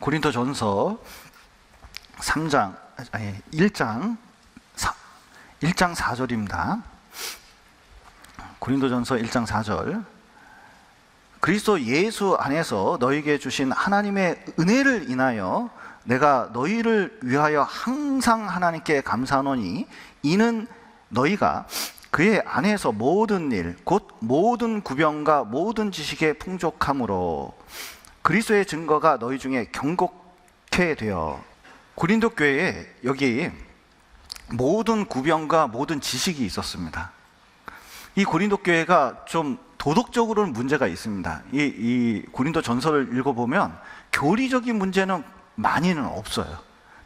고린도전서 1장 4절입니다. 고린도전서 1장 4절. 그리스도 예수 안에서 너희에게 주신 하나님의 은혜를 인하여 내가 너희를 위하여 항상 하나님께 감사하노니 이는 너희가 그의 안에서 모든 일 곧 모든 구병과 모든 지식에 풍족함으로 그리스도의 증거가 너희 중에 경곡해 되어. 고린도 교회에 여기 모든 구병과 모든 지식이 있었습니다. 이 고린도 교회가 좀 도덕적으로는 문제가 있습니다. 이 고린도 전서를 읽어보면 교리적인 문제는 많이는 없어요.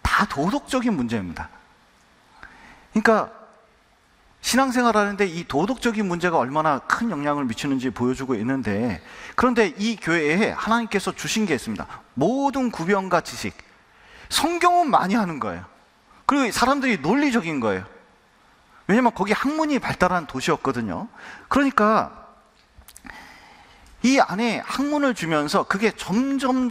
다 도덕적인 문제입니다. 그러니까 신앙생활 하는데 이 도덕적인 문제가 얼마나 큰 영향을 미치는지 보여주고 있는데, 그런데 이 교회에 하나님께서 주신 게 있습니다. 모든 구병과 지식. 성경은 많이 하는 거예요. 그리고 사람들이 논리적인 거예요. 왜냐면 거기 학문이 발달한 도시였거든요. 그러니까 이 안에 학문을 주면서 그게 점점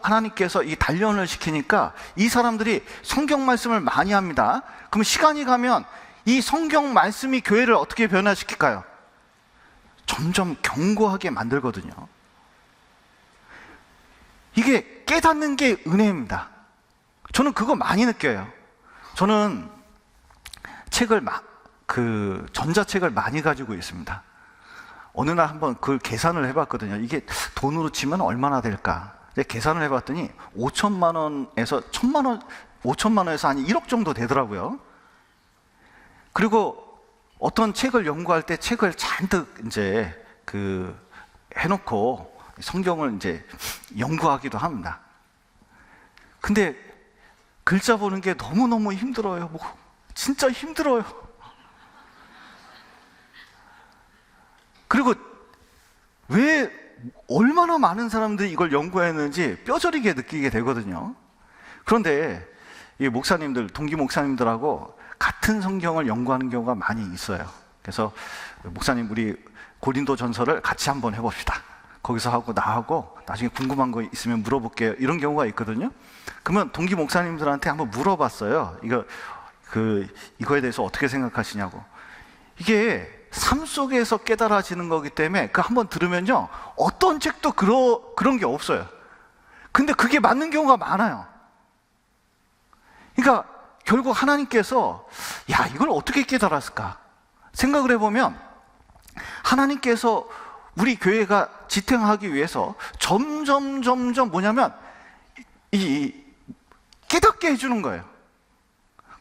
하나님께서 이 단련을 시키니까 이 사람들이 성경 말씀을 많이 합니다. 그럼 시간이 가면 이 성경 말씀이 교회를 어떻게 변화시킬까요? 점점 견고하게 만들거든요. 이게 깨닫는 게 은혜입니다. 저는 그거 많이 느껴요. 저는 전자책을 많이 가지고 있습니다. 어느 날 한번 그걸 계산을 해봤거든요. 이게 돈으로 치면 얼마나 될까? 계산을 해봤더니 5천만 원에서 5천만 원에서 한 1억 정도 되더라고요. 그리고 어떤 책을 연구할 때 책을 잔뜩 이제 해놓고 성경을 이제 연구하기도 합니다. 근데 글자 보는 게 너무너무 힘들어요. 진짜 힘들어요. 그리고 왜 얼마나 많은 사람들이 이걸 연구했는지 뼈저리게 느끼게 되거든요. 그런데 이 목사님들, 동기 목사님들하고 같은 성경을 연구하는 경우가 많이 있어요. 그래서 목사님, 우리 고린도 전서를 같이 한번 해봅시다. 거기서 하고 나하고 나중에 궁금한 거 있으면 물어볼게요. 이런 경우가 있거든요. 그러면 동기 목사님들한테 한번 물어봤어요. 이거에 대해서 어떻게 생각하시냐고. 이게 삶 속에서 깨달아지는 거기 때문에 그 한번 들으면요, 어떤 책도 그런 게 없어요. 근데 그게 맞는 경우가 많아요. 그러니까 결국 하나님께서 이걸 어떻게 깨달았을까 생각을 해보면, 하나님께서 우리 교회가 지탱하기 위해서 점점 뭐냐면 깨닫게 해주는 거예요.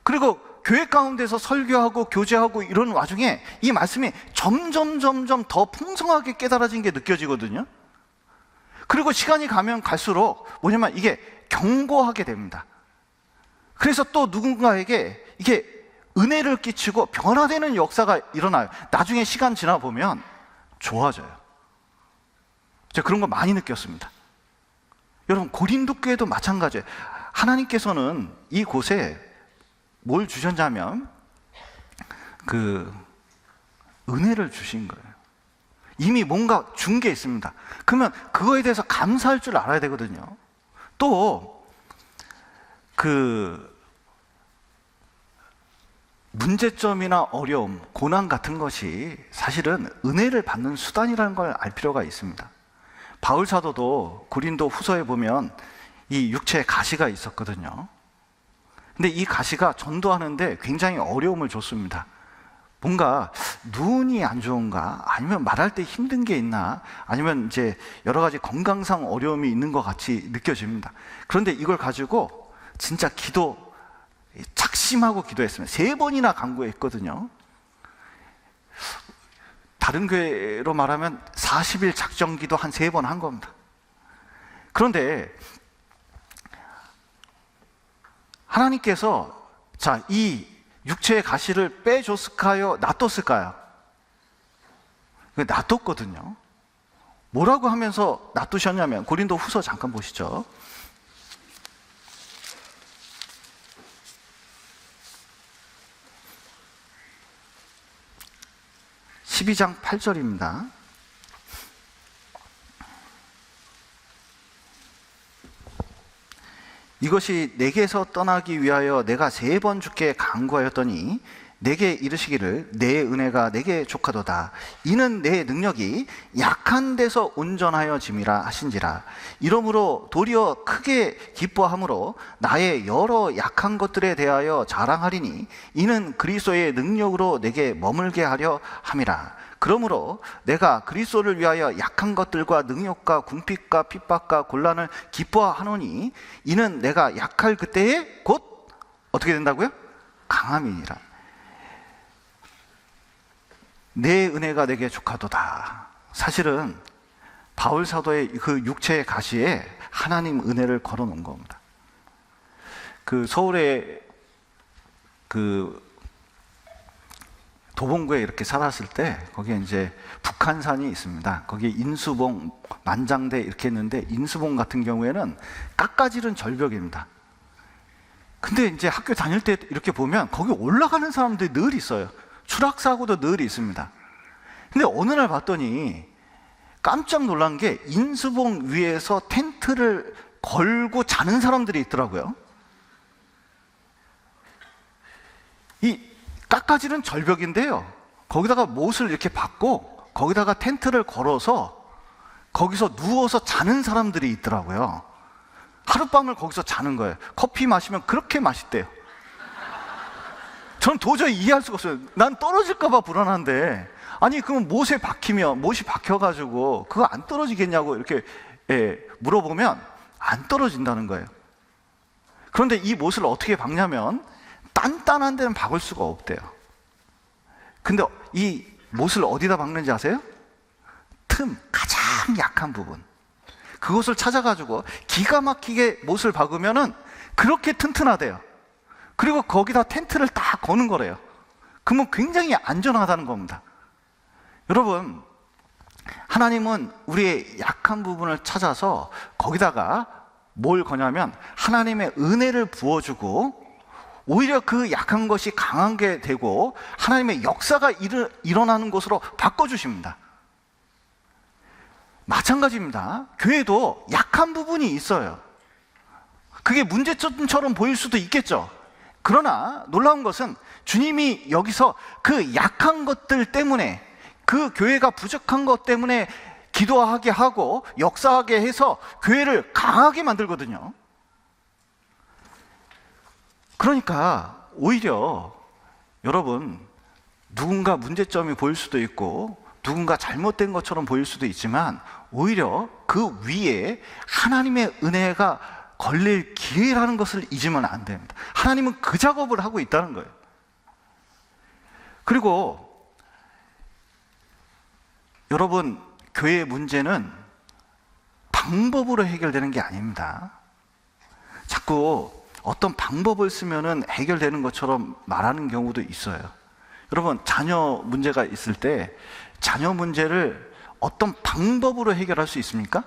그리고 교회 가운데서 설교하고 교제하고 이런 와중에 이 말씀이 점점 더 풍성하게 깨달아진 게 느껴지거든요. 그리고 시간이 가면 갈수록 뭐냐면 이게 견고하게 됩니다. 그래서 또 누군가에게 이게 은혜를 끼치고 변화되는 역사가 일어나요. 나중에 시간 지나 보면 좋아져요. 제가 그런 거 많이 느꼈습니다. 여러분, 고린도 교회도 마찬가지예요. 하나님께서는 이곳에 뭘 주셨냐면 은혜를 주신 거예요. 이미 뭔가 준 게 있습니다. 그러면 그거에 대해서 감사할 줄 알아야 되거든요. 또 문제점이나 어려움, 고난 같은 것이 사실은 은혜를 받는 수단이라는 걸 알 필요가 있습니다. 바울 사도도 고린도 후서에 보면 이 육체에 가시가 있었거든요. 근데 이 가시가 전도하는데 굉장히 어려움을 줬습니다. 뭔가 눈이 안 좋은가, 아니면 말할 때 힘든 게 있나, 아니면 이제 여러 가지 건강상 어려움이 있는 것 같이 느껴집니다. 그런데 이걸 가지고 진짜 작심하고 기도했습니다. 3번이나 간구했거든요. 다른 교회로 말하면 40일 작정기도 한 3번 한 겁니다. 그런데 하나님께서 이 육체의 가시를 빼줬을까요? 놔뒀을까요? 놔뒀거든요. 뭐라고 하면서 놔두셨냐면, 고린도 후서 잠깐 보시죠. 12장 8절입니다. 이것이 내게서 떠나기 위하여 내가 3번 주께 간구하였더니 내게 이르시기를 내 은혜가 내게 족하도다. 이는 내 능력이 약한 데서 온전하여 짐이라 하신지라. 이러므로 도리어 크게 기뻐함으로 나의 여러 약한 것들에 대하여 자랑하리니 이는 그리스도의 능력으로 내게 머물게 하려 함이라. 그러므로 내가 그리스도를 위하여 약한 것들과 능력과 궁핍과 핍박과 곤란을 기뻐하노니 이는 내가 약할 그때에 곧 어떻게 된다고요? 강함이니라. 내 은혜가 내게 족하도다. 사실은 바울 사도의 그 육체의 가시에 하나님 은혜를 걸어 놓은 겁니다. 그 서울에 그 도봉구에 이렇게 살았을 때 거기에 이제 북한산이 있습니다. 거기에 인수봉, 만장대 이렇게 있는데 인수봉 같은 경우에는 깎아지른 절벽입니다. 근데 이제 학교 다닐 때 이렇게 보면 거기 올라가는 사람들이 늘 있어요. 추락사고도 늘 있습니다. 근데 어느 날 봤더니 깜짝 놀란 게 인수봉 위에서 텐트를 걸고 자는 사람들이 있더라고요. 이 깎아지른 절벽인데요, 거기다가 못을 이렇게 박고 거기다가 텐트를 걸어서 거기서 누워서 자는 사람들이 있더라고요. 하룻밤을 거기서 자는 거예요. 커피 마시면 그렇게 맛있대요. 저는 도저히 이해할 수가 없어요. 난 떨어질까 봐 불안한데, 아니 그럼 못에 박히면, 못이 박혀가지고 그거 안 떨어지겠냐고 이렇게 물어보면 안 떨어진다는 거예요. 그런데 이 못을 어떻게 박냐면 단단한 데는 박을 수가 없대요. 근데 이 못을 어디다 박는지 아세요? 틈, 가장 약한 부분, 그것을 찾아가지고 기가 막히게 못을 박으면은 그렇게 튼튼하대요. 그리고 거기다 텐트를 딱 거는 거래요. 그러면 굉장히 안전하다는 겁니다. 여러분, 하나님은 우리의 약한 부분을 찾아서 거기다가 뭘 거냐면 하나님의 은혜를 부어주고 오히려 그 약한 것이 강하게 되고 하나님의 역사가 일어나는 곳으로 바꿔주십니다. 마찬가지입니다. 교회도 약한 부분이 있어요. 그게 문제점처럼 보일 수도 있겠죠. 그러나 놀라운 것은 주님이 여기서 그 약한 것들 때문에, 그 교회가 부족한 것 때문에 기도하게 하고 역사하게 해서 교회를 강하게 만들거든요. 그러니까 오히려 여러분, 누군가 문제점이 보일 수도 있고 누군가 잘못된 것처럼 보일 수도 있지만 오히려 그 위에 하나님의 은혜가 걸릴 기회라는 것을 잊으면 안 됩니다. 하나님은 그 작업을 하고 있다는 거예요. 그리고 여러분, 교회의 문제는 방법으로 해결되는 게 아닙니다. 자꾸 어떤 방법을 쓰면은 해결되는 것처럼 말하는 경우도 있어요. 여러분, 자녀 문제가 있을 때 자녀 문제를 어떤 방법으로 해결할 수 있습니까?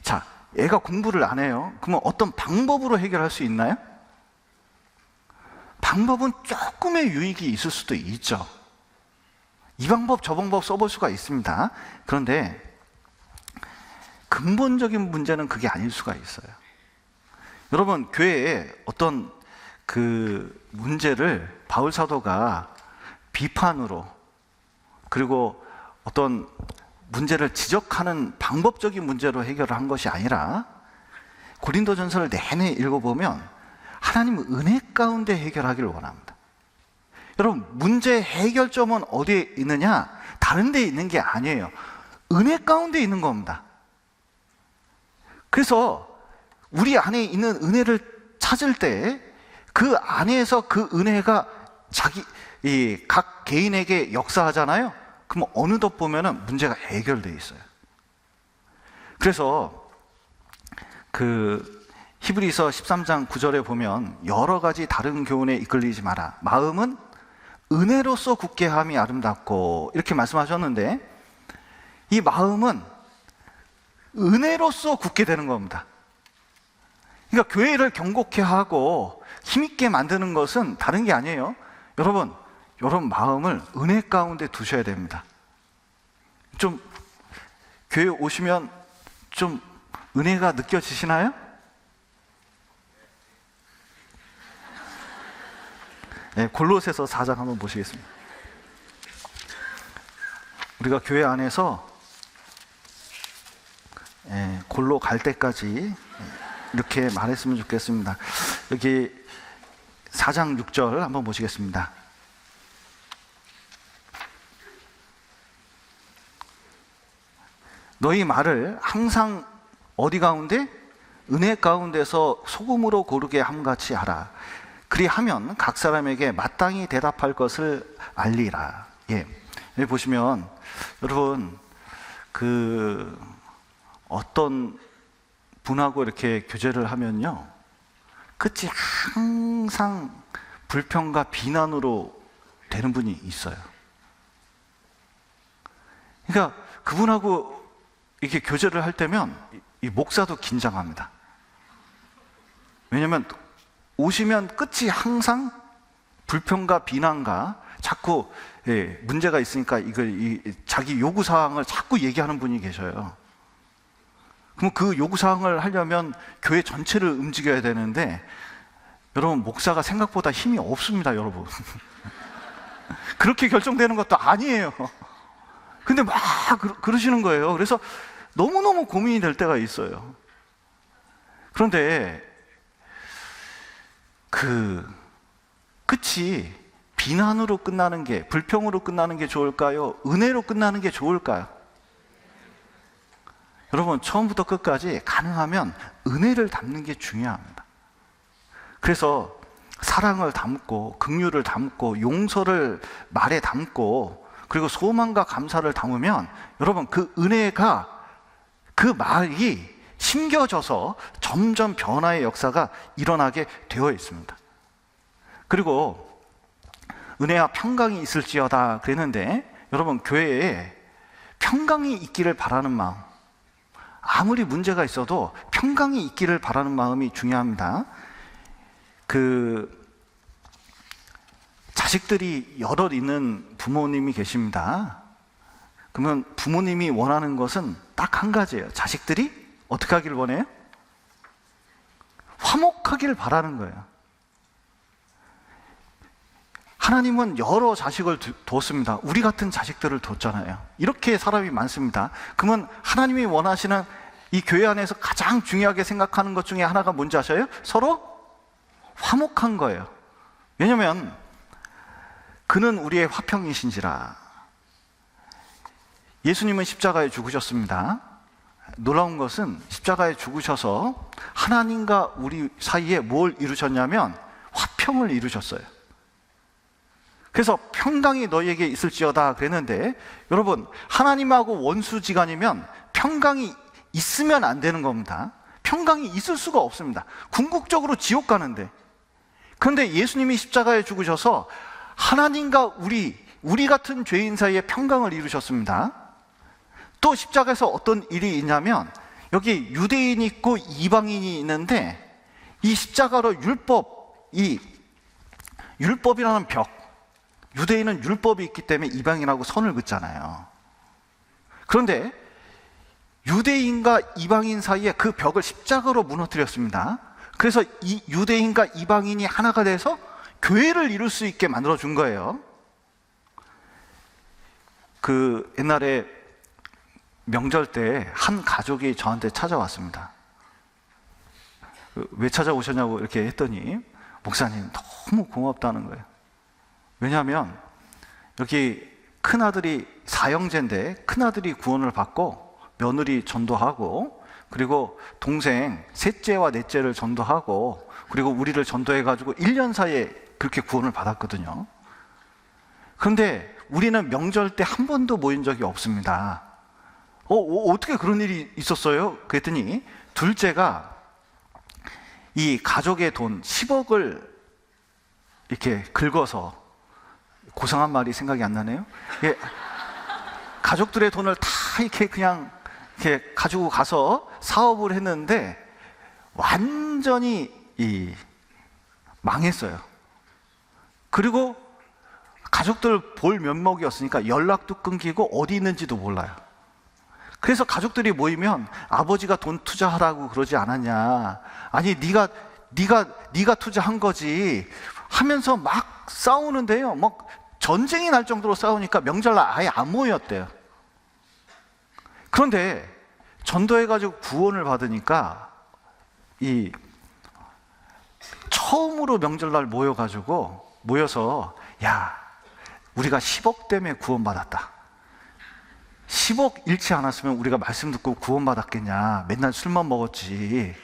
자, 애가 공부를 안 해요. 그러면 어떤 방법으로 해결할 수 있나요? 방법은 조금의 유익이 있을 수도 있죠. 이 방법 저 방법 써볼 수가 있습니다. 그런데 근본적인 문제는 그게 아닐 수가 있어요. 여러분, 교회에 어떤 그 문제를 바울 사도가 비판으로, 그리고 어떤 문제를 지적하는 방법적인 문제로 해결을 한 것이 아니라 고린도전서를 내내 읽어보면 하나님은 은혜 가운데 해결하기를 원합니다. 여러분, 문제 해결점은 어디에 있느냐? 다른 데에 있는 게 아니에요. 은혜 가운데 있는 겁니다. 그래서 우리 안에 있는 은혜를 찾을 때 그 안에서 그 은혜가 각 개인에게 역사하잖아요. 그럼 어느덧 보면은 문제가 해결되어 있어요. 그래서 그 히브리서 13장 9절에 보면 여러 가지 다른 교훈에 이끌리지 마라. 마음은 은혜로서 굳게 함이 아름답고, 이렇게 말씀하셨는데 이 마음은 은혜로서 굳게 되는 겁니다. 그러니까 교회를 경고케 하고 힘있게 만드는 것은 다른 게 아니에요. 여러분 마음을 은혜 가운데 두셔야 됩니다. 좀 교회 오시면 좀 은혜가 느껴지시나요? 네, 골로새서 4장 한번 보시겠습니다. 우리가 교회 안에서 골로 갈 때까지 이렇게 말했으면 좋겠습니다. 여기 4장 6절 한번 보시겠습니다. 너희 말을 항상 어디 가운데? 은혜 가운데서 소금으로 고르게 함같이 하라. 그리하면 각 사람에게 마땅히 대답할 것을 알리라. 예. 여기 보시면 여러분 어떤 분하고 이렇게 교제를 하면요, 끝이 항상 불평과 비난으로 되는 분이 있어요. 그러니까 그분하고 이렇게 교제를 할 때면 이 목사도 긴장합니다. 왜냐하면 오시면 끝이 항상 불평과 비난과 자꾸 문제가 있으니까 자기 요구사항을 자꾸 얘기하는 분이 계셔요. 그럼 그 요구사항을 하려면 교회 전체를 움직여야 되는데, 여러분, 목사가 생각보다 힘이 없습니다, 여러분. 그렇게 결정되는 것도 아니에요. 근데 막 그러시는 거예요. 그래서 너무너무 고민이 될 때가 있어요. 그런데 끝이 비난으로 끝나는 게, 불평으로 끝나는 게 좋을까요? 은혜로 끝나는 게 좋을까요? 여러분, 처음부터 끝까지 가능하면 은혜를 담는 게 중요합니다. 그래서 사랑을 담고, 긍휼을 담고, 용서를 말에 담고, 그리고 소망과 감사를 담으면 여러분, 그 은혜가, 그 말이 심겨져서 점점 변화의 역사가 일어나게 되어 있습니다. 그리고 은혜와 평강이 있을지어다 그랬는데, 여러분, 교회에 평강이 있기를 바라는 마음, 아무리 문제가 있어도 평강이 있기를 바라는 마음이 중요합니다. 자식들이 여럿 있는 부모님이 계십니다. 그러면 부모님이 원하는 것은 딱 한 가지예요. 자식들이 어떻게 하길 원해요? 화목하길 바라는 거예요. 하나님은 여러 자식을 뒀습니다. 우리 같은 자식들을 뒀잖아요. 이렇게 사람이 많습니다. 그러면 하나님이 원하시는 이 교회 안에서 가장 중요하게 생각하는 것 중에 하나가 뭔지 아셔요? 서로 화목한 거예요. 왜냐하면 그는 우리의 화평이신지라. 예수님은 십자가에 죽으셨습니다. 놀라운 것은 십자가에 죽으셔서 하나님과 우리 사이에 뭘 이루셨냐면 화평을 이루셨어요. 그래서 평강이 너희에게 있을지어다 그랬는데, 여러분, 하나님하고 원수지간이면 평강이 있으면 안 되는 겁니다. 평강이 있을 수가 없습니다. 궁극적으로 지옥 가는데. 그런데 예수님이 십자가에 죽으셔서 하나님과 우리 같은 죄인 사이에 평강을 이루셨습니다. 또 십자가에서 어떤 일이 있냐면, 여기 유대인이 있고 이방인이 있는데, 이 십자가로 율법이라는 벽, 유대인은 율법이 있기 때문에 이방인하고 선을 긋잖아요. 그런데 유대인과 이방인 사이에 그 벽을 십자가로 무너뜨렸습니다. 그래서 이 유대인과 이방인이 하나가 돼서 교회를 이룰 수 있게 만들어준 거예요. 옛날에 명절 때 한 가족이 저한테 찾아왔습니다. 왜 찾아오셨냐고 이렇게 했더니, 목사님 너무 고맙다는 거예요. 왜냐하면 여기 큰아들이 사형제인데 큰아들이 구원을 받고 며느리 전도하고, 그리고 동생 셋째와 넷째를 전도하고, 그리고 우리를 전도해가지고 1년 사이에 그렇게 구원을 받았거든요. 그런데 우리는 명절 때 한 번도 모인 적이 없습니다. 어떻게 그런 일이 있었어요? 그랬더니 둘째가 이 가족의 돈 10억을 이렇게 긁어서, 고상한 말이 생각이 안 나네요. 가족들의 돈을 다 이렇게 그냥 이렇게 가지고 가서 사업을 했는데 완전히 망했어요. 그리고 가족들 볼 면목이 없으니까 연락도 끊기고 어디 있는지도 몰라요. 그래서 가족들이 모이면 아버지가 돈 투자하라고 그러지 않았냐, 아니 네가 투자한 거지 하면서 막 싸우는데요. 막 전쟁이 날 정도로 싸우니까 명절날 아예 안 모였대요. 그런데 전도해가지고 구원을 받으니까 이 처음으로 명절날 모여서 야, 우리가 10억 때문에 구원받았다. 10억 잃지 않았으면 우리가 말씀 듣고 구원받았겠냐, 맨날 술만 먹었지.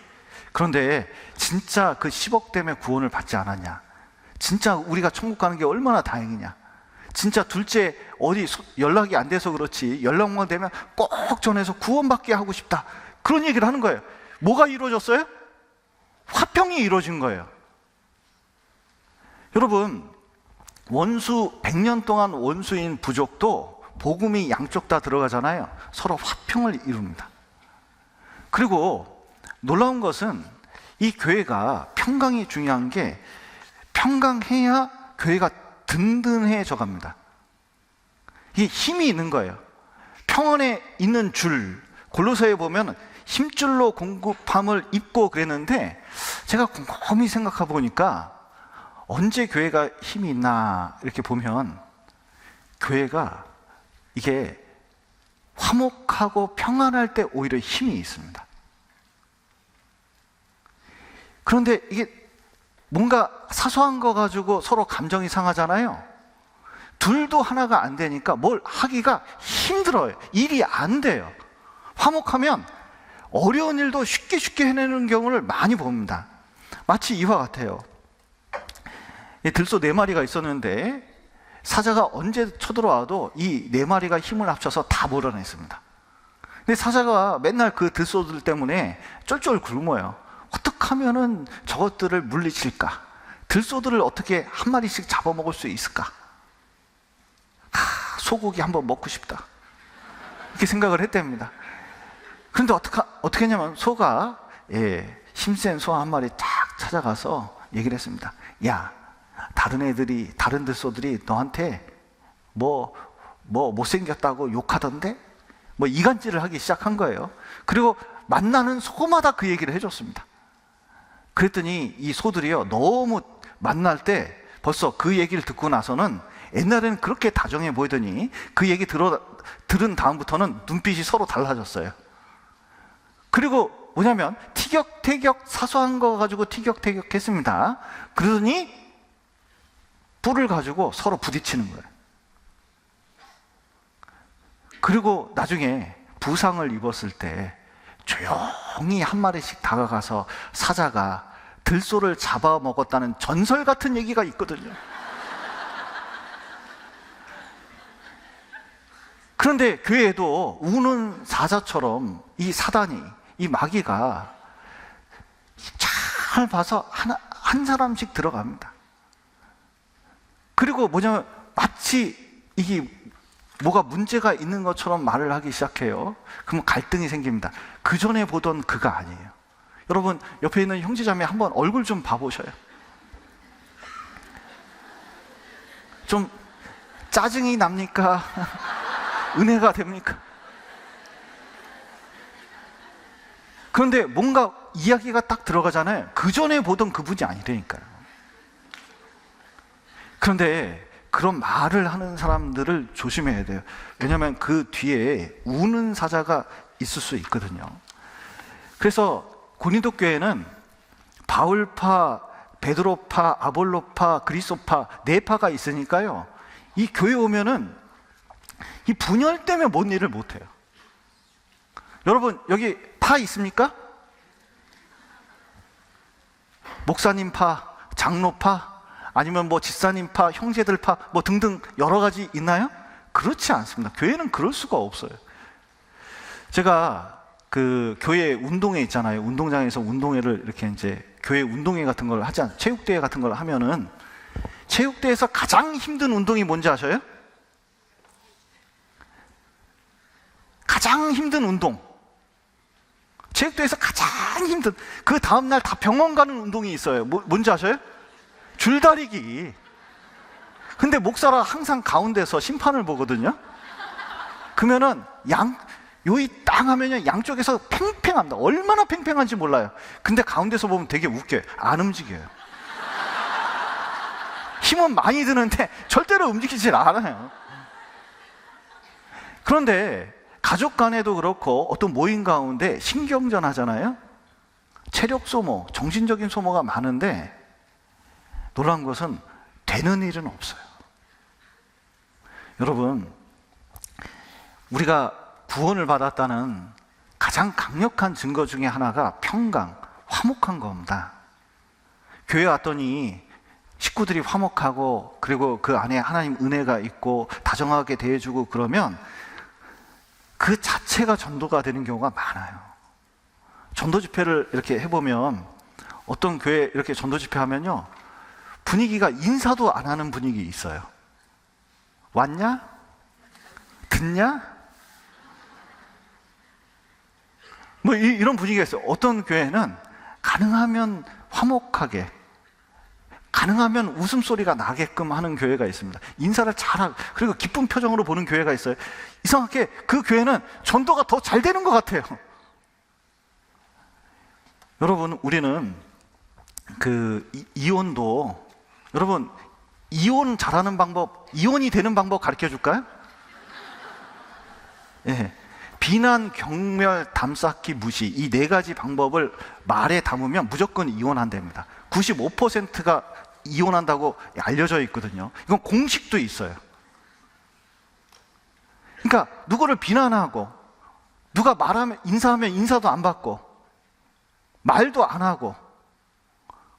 그런데 진짜 그 10억 때문에 구원을 받지 않았냐, 진짜 우리가 천국 가는 게 얼마나 다행이냐, 진짜 둘째 어디 연락이 안 돼서 그렇지 연락만 되면 꼭 전해서 구원받게 하고 싶다, 그런 얘기를 하는 거예요. 뭐가 이루어졌어요? 화평이 이루어진 거예요. 여러분, 100년 동안 원수인 부족도 복음이 양쪽 다 들어가잖아요. 서로 화평을 이룹니다. 그리고 놀라운 것은 이 교회가 평강이 중요한 게, 평강해야 교회가 든든해져 갑니다. 이게 힘이 있는 거예요. 평안에 있는 줄, 골로새에 보면 힘줄로 공급함을 입고 그랬는데, 제가 곰곰이 생각해 보니까 언제 교회가 힘이 있나 이렇게 보면, 교회가 이게 화목하고 평안할 때 오히려 힘이 있습니다. 그런데 이게 뭔가 사소한 거 가지고 서로 감정이 상하잖아요. 둘도 하나가 안 되니까 뭘 하기가 힘들어요. 일이 안 돼요. 화목하면 어려운 일도 쉽게 해내는 경우를 많이 봅니다. 마치 이와 같아요. 들소 4마리가 있었는데 사자가 언제 쳐들어와도 이 4마리가 힘을 합쳐서 다 몰아냈습니다. 근데 사자가 맨날 그 들소들 때문에 쫄쫄 굶어요. 어떻게 하면은 저것들을 물리칠까? 들소들을 어떻게 한 마리씩 잡아먹을 수 있을까? 소고기 한번 먹고 싶다, 이렇게 생각을 했답니다. 그런데 어떻게 했냐면 소가 힘센 소 한 마리 딱 찾아가서 얘기를 했습니다. 야, 다른 들소들이 너한테 뭐 못생겼다고 욕하던데? 뭐 이간질을 하기 시작한 거예요. 그리고 만나는 소마다 그 얘기를 해줬습니다. 그랬더니 이 소들이요, 너무 만날 때 벌써 그 얘기를 듣고 나서는, 옛날에는 그렇게 다정해 보이더니 그 얘기 들은 다음부터는 눈빛이 서로 달라졌어요. 그리고 뭐냐면 티격태격, 사소한 거 가지고 티격태격 했습니다. 그러더니 뿔을 가지고 서로 부딪히는 거예요. 그리고 나중에 부상을 입었을 때 조용히 한 마리씩 다가가서 사자가 들소를 잡아먹었다는 전설 같은 얘기가 있거든요. 그런데 교회에도 우는 사자처럼 이 사단이, 이 마귀가 잘 봐서 한 사람씩 들어갑니다. 그리고 뭐냐면 마치 이게 뭐가 문제가 있는 것처럼 말을 하기 시작해요. 그러면 갈등이 생깁니다. 그 전에 보던 그가 아니에요. 여러분, 옆에 있는 형제자매 한번 얼굴 좀 봐보셔요. 좀 짜증이 납니까? 은혜가 됩니까? 그런데 뭔가 이야기가 딱 들어가잖아요. 그 전에 보던 그분이 아니라니까요. 그런데 그런 말을 하는 사람들을 조심해야 돼요. 왜냐하면 그 뒤에 우는 사자가 있을 수 있거든요. 그래서 고린도 교회는 바울파, 베드로파, 아볼로파, 그리스도파 4파가 있으니까요, 이 교회 오면은 이 분열 때문에 뭔 일을 못해요. 여러분, 여기 파 있습니까? 목사님파, 장로파, 아니면 뭐 집사님파, 형제들파, 뭐 등등 여러 가지 있나요? 그렇지 않습니다. 교회는 그럴 수가 없어요. 제가 그 교회 운동회 있잖아요. 운동장에서 운동회를 이렇게 이제 교회 운동회 같은 걸 하지 않아요. 체육대회 같은 걸 하면은, 체육대회에서 가장 힘든 운동이 뭔지 아셔요? 가장 힘든 운동, 체육대회에서 가장 힘든, 그 다음날 다 병원 가는 운동이 있어요. 뭔지 아셔요? 줄다리기. 근데 목사가 항상 가운데서 심판을 보거든요. 그러면은 여기 딱 딱 하면요 양쪽에서 팽팽합니다. 얼마나 팽팽한지 몰라요. 근데 가운데서 보면 되게 웃겨요. 안 움직여요. 힘은 많이 드는데 절대로 움직이질 않아요. 그런데 가족 간에도 그렇고 어떤 모임 가운데 신경전 하잖아요. 체력 소모, 정신적인 소모가 많은데 놀라운 것은 되는 일은 없어요. 여러분, 우리가 구원을 받았다는 가장 강력한 증거 중에 하나가 평강, 화목한 겁니다. 교회 왔더니 식구들이 화목하고 그리고 그 안에 하나님 은혜가 있고 다정하게 대해주고 그러면 그 자체가 전도가 되는 경우가 많아요. 전도 집회를 이렇게 해보면 어떤 교회 이렇게 전도 집회 하면요 분위기가 인사도 안 하는 분위기 있어요. 왔냐? 듣냐? 뭐 이런 분위기가 있어요. 어떤 교회는 가능하면 화목하게, 가능하면 웃음소리가 나게끔 하는 교회가 있습니다. 인사를 잘하고 그리고 기쁜 표정으로 보는 교회가 있어요. 이상하게 그 교회는 전도가 더 잘 되는 것 같아요. 여러분, 우리는 그 이혼도, 여러분 이혼 잘하는 방법, 이혼이 되는 방법 가르쳐 줄까요? 예. 비난, 경멸, 담쌓기, 무시, 이 네 가지 방법을 말에 담으면 무조건 이혼한답니다. 95%가 이혼한다고 알려져 있거든요. 이건 공식도 있어요. 그러니까 누구를 비난하고 누가 말하면 인사하면 인사도 안 받고 말도 안 하고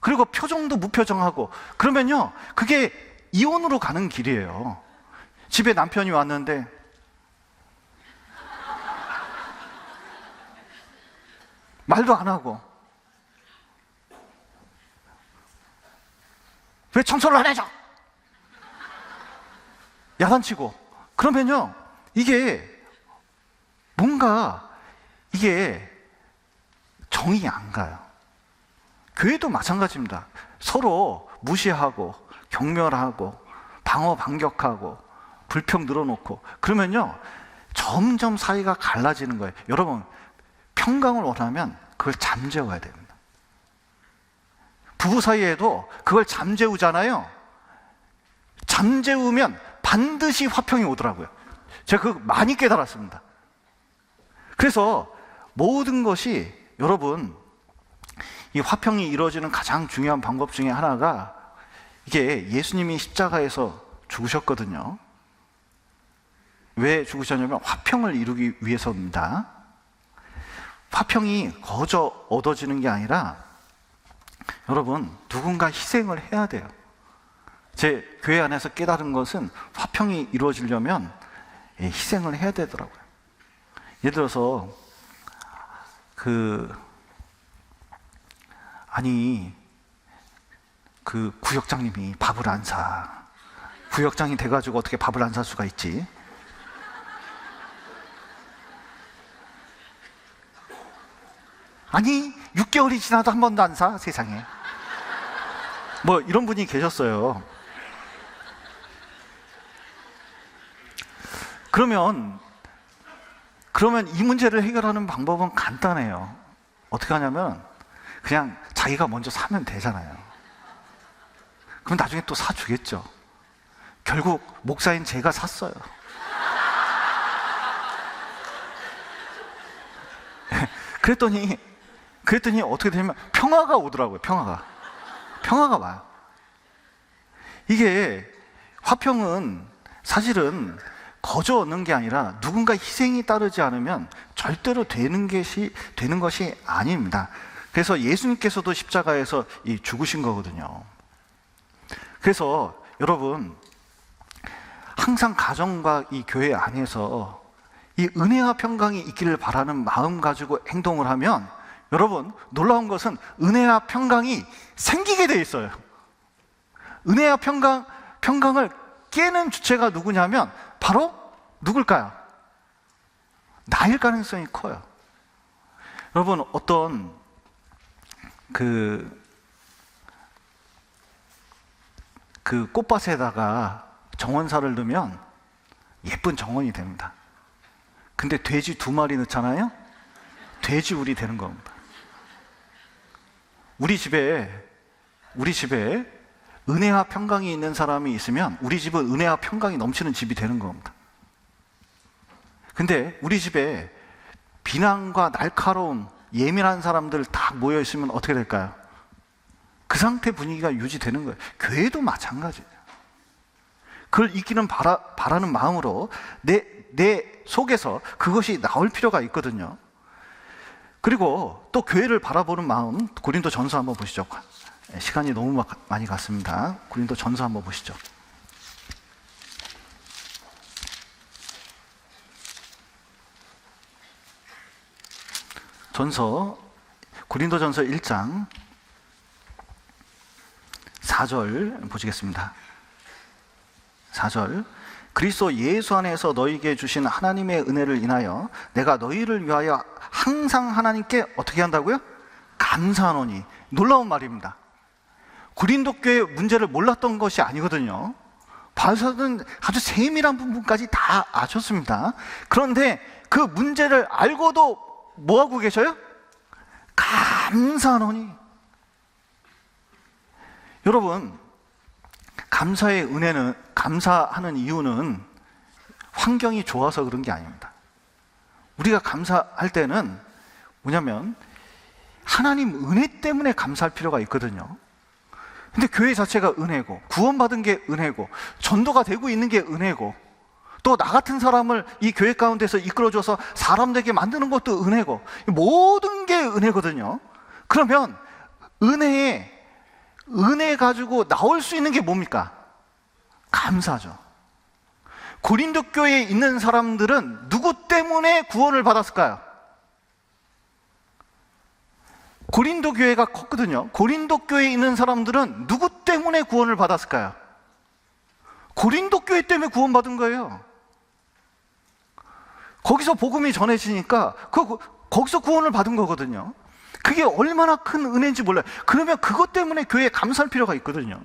그리고 표정도 무표정하고 그러면요 그게 이혼으로 가는 길이에요. 집에 남편이 왔는데 말도 안 하고 왜 청소를 안 해줘? 야단치고 그러면요 이게 뭔가 이게 정이 안 가요. 교회도 마찬가지입니다. 서로 무시하고 경멸하고 방어 반격하고 불평 늘어놓고 그러면요 점점 사이가 갈라지는 거예요. 여러분, 평강을 원하면 그걸 잠재워야 됩니다. 부부 사이에도 그걸 잠재우잖아요. 잠재우면 반드시 화평이 오더라고요. 제가 그거 많이 깨달았습니다. 그래서 모든 것이 여러분 이 화평이 이루어지는 가장 중요한 방법 중에 하나가 이게 예수님이 십자가에서 죽으셨거든요. 왜 죽으셨냐면 화평을 이루기 위해서입니다. 화평이 거저 얻어지는 게 아니라 여러분 누군가 희생을 해야 돼요. 제 교회 안에서 깨달은 것은 화평이 이루어지려면 희생을 해야 되더라고요. 예를 들어서 그 구역장님이 밥을 안 사. 구역장이 돼가지고 어떻게 밥을 안 살 수가 있지? 아니 6개월이 지나도 한 번도 안 사? 세상에. 뭐 이런 분이 계셨어요. 그러면 이 문제를 해결하는 방법은 간단해요. 어떻게 하냐면 그냥 자기가 먼저 사면 되잖아요. 그럼 나중에 또 사주겠죠. 결국 목사인 제가 샀어요. 그랬더니 어떻게 되냐면 평화가 오더라고요. 평화가 와요. 이게 화평은 사실은 거저 얻는 게 아니라 누군가 희생이 따르지 않으면 절대로 되는 것이 아닙니다. 그래서 예수님께서도 십자가에서 죽으신 거거든요. 그래서 여러분 항상 가정과 이 교회 안에서 이 은혜와 평강이 있기를 바라는 마음 가지고 행동을 하면 여러분 놀라운 것은 은혜와 평강이 생기게 돼 있어요. 은혜와 평강을 깨는 주체가 누구냐면 바로 누굴까요? 나일 가능성이 커요. 여러분 어떤 그 꽃밭에다가 정원사를 넣으면 예쁜 정원이 됩니다. 근데 돼지 2마리 넣잖아요? 돼지 우리 되는 겁니다. 우리 집에 은혜와 평강이 있는 사람이 있으면 우리 집은 은혜와 평강이 넘치는 집이 되는 겁니다. 근데 우리 집에 비난과 날카로움, 예민한 사람들 다 모여 있으면 어떻게 될까요? 그 상태 분위기가 유지되는 거예요. 교회도 마찬가지예요. 그걸 이기는 바라는 마음으로 내 속에서 그것이 나올 필요가 있거든요. 그리고 또 교회를 바라보는 마음, 고린도 전서 한번 보시죠. 시간이 너무 많이 갔습니다. 고린도 전서 한번 보시죠. 고린도 전서 1장 4절 보시겠습니다. 4절. 그리스도 예수 안에서 너희에게 주신 하나님의 은혜를 인하여 내가 너희를 위하여 항상 하나님께 어떻게 한다고요? 감사하노니. 놀라운 말입니다. 고린도 교회 문제를 몰랐던 것이 아니거든요. 바울은 아주 세밀한 부분까지 다 아셨습니다. 그런데 그 문제를 알고도 뭐하고 계셔요? 감사하노니. 여러분, 감사의 은혜는, 감사하는 이유는 환경이 좋아서 그런 게 아닙니다. 우리가 감사할 때는 뭐냐면 하나님 은혜 때문에 감사할 필요가 있거든요. 근데 교회 자체가 은혜고, 구원받은 게 은혜고, 전도가 되고 있는 게 은혜고, 또 나 같은 사람을 이 교회 가운데서 이끌어줘서 사람 되게 만드는 것도 은혜고, 모든 게 은혜거든요. 그러면 은혜 가지고 나올 수 있는 게 뭡니까? 감사죠. 고린도 교회에 있는 사람들은 누구 때문에 구원을 받았을까요? 고린도 교회가 컸거든요. 고린도 교회에 있는 사람들은 누구 때문에 구원을 받았을까요? 고린도 교회 때문에 구원받은 거예요. 거기서 복음이 전해지니까 거기서 구원을 받은 거거든요. 그게 얼마나 큰 은혜인지 몰라요. 그러면 그것 때문에 교회에 감사할 필요가 있거든요.